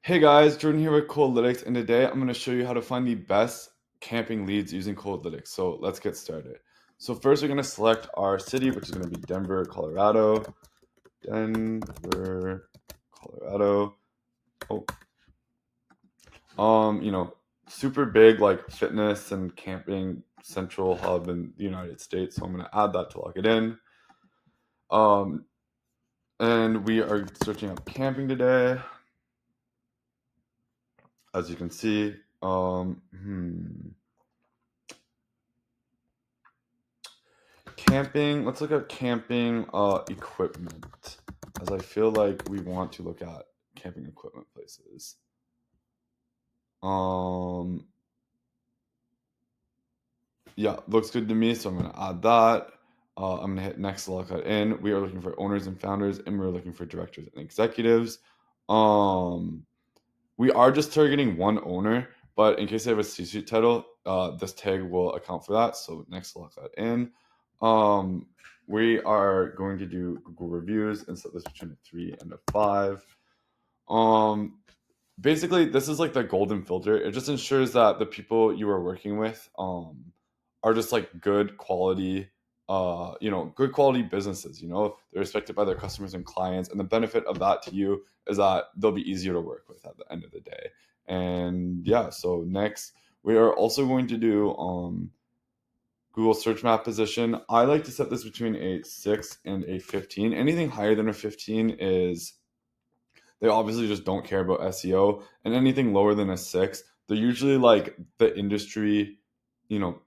Hey guys, Jordan here with Coldlytics, and today I'm going to show you how to find the best camping leads using Coldlytics. So let's get started. So first we're going to select our city, which is going to be Denver, Colorado. Denver, Colorado. Oh, you know, super big like fitness and camping central hub in the United States. So I'm going to add that to log it in. Um, and we are searching up camping today. As you can see, camping, let's look at camping equipment, as I feel like we want to look at camping equipment places. Um, yeah, looks good to me, so I'm gonna add that. I'm gonna hit next to lock that in. We are looking for owners and founders, and we're looking for directors and executives. Um, we are just targeting one owner, but in case they have a C-suite title, this tag will account for that. So next, lock that in. Um, we are going to do Google reviews and set this between a 3 and a 5. Um, Basically, this is like the golden filter. It just ensures that the people you are working with are just like good quality good quality businesses. They're respected by their customers and clients, and the benefit of that to you is that they'll be easier to work with at the end of the day. And yeah, so next we are also going to do Google search map position. I like to set this between a 6 and a 15. Anything higher than a 15 is they obviously just don't care about SEO, and anything lower than a 6, they're usually like the industry, you know,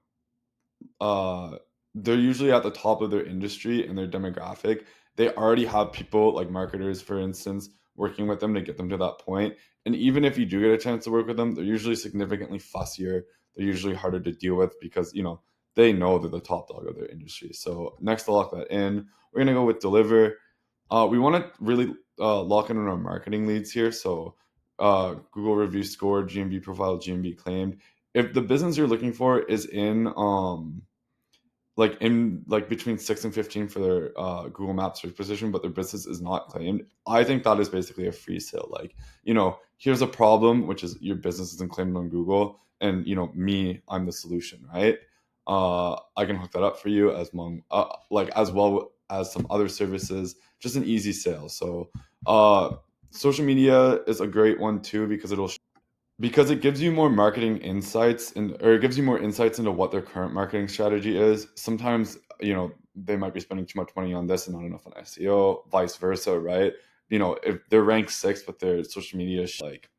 uh, they're usually at the top of their industry and their demographic. They already have people like marketers, for instance, working with them to get them to that point. And even if you do get a chance to work with them, they're usually significantly fussier. They're usually harder to deal with because, they know they're the top dog of their industry. So next to lock that in, we're going to go with deliver. We want to really lock in on our marketing leads here. So Google review score, GMV profile, GMV claimed. If the business you're looking for is in between 6 and 15 for their Google Maps search position, but their business is not claimed, I think that is basically a free sale. Like, here's a problem, which is your business isn't claimed on Google, and I'm the solution, right? I can hook that up for you as well as some other services. Just an easy sale. So, social media is a great one too because it gives you more marketing insights or it gives you more insights into what their current marketing strategy is. Sometimes, they might be spending too much money on this and not enough on SEO, vice versa, right? If they're ranked 6th, but their social media is like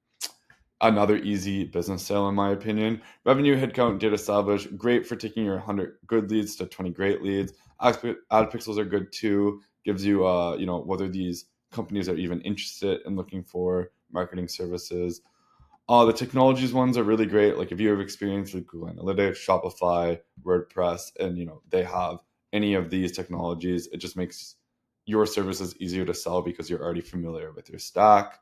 another easy business sale, in my opinion. Revenue, headcount, data established, great for taking your 100 good leads to 20 great leads. Ad pixels are good too. Gives you, whether these companies are even interested in looking for marketing services. The technologies ones are really great. Like if you have experience with Google Analytics, Shopify, WordPress, and they have any of these technologies, it just makes your services easier to sell because you're already familiar with your stack.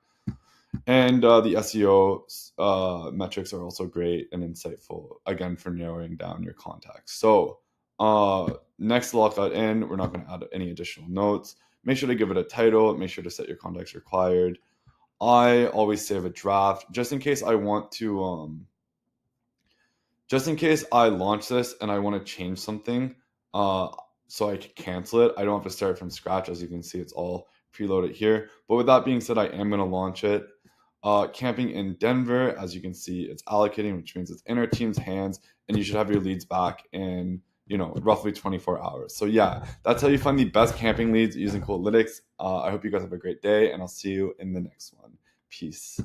And the SEO metrics are also great and insightful, again, for narrowing down your contacts. So next lock that in, we're not going to add any additional notes. Make sure to give it a title. Make sure to set your contacts required. I always save a draft just in case I want to just in case I launch this and I want to change something, uh so I can cancel it. I don't have to start from scratch. As you can see, it's all preloaded here. But with that being said, I am going to launch it. Camping in Denver, as you can see, it's allocating, which means it's in our team's hands, and you should have your leads back in roughly 24 hours. So yeah, that's how you find the best camping leads using Coldlytics. I hope you guys have a great day, and I'll see you in the next one. Peace.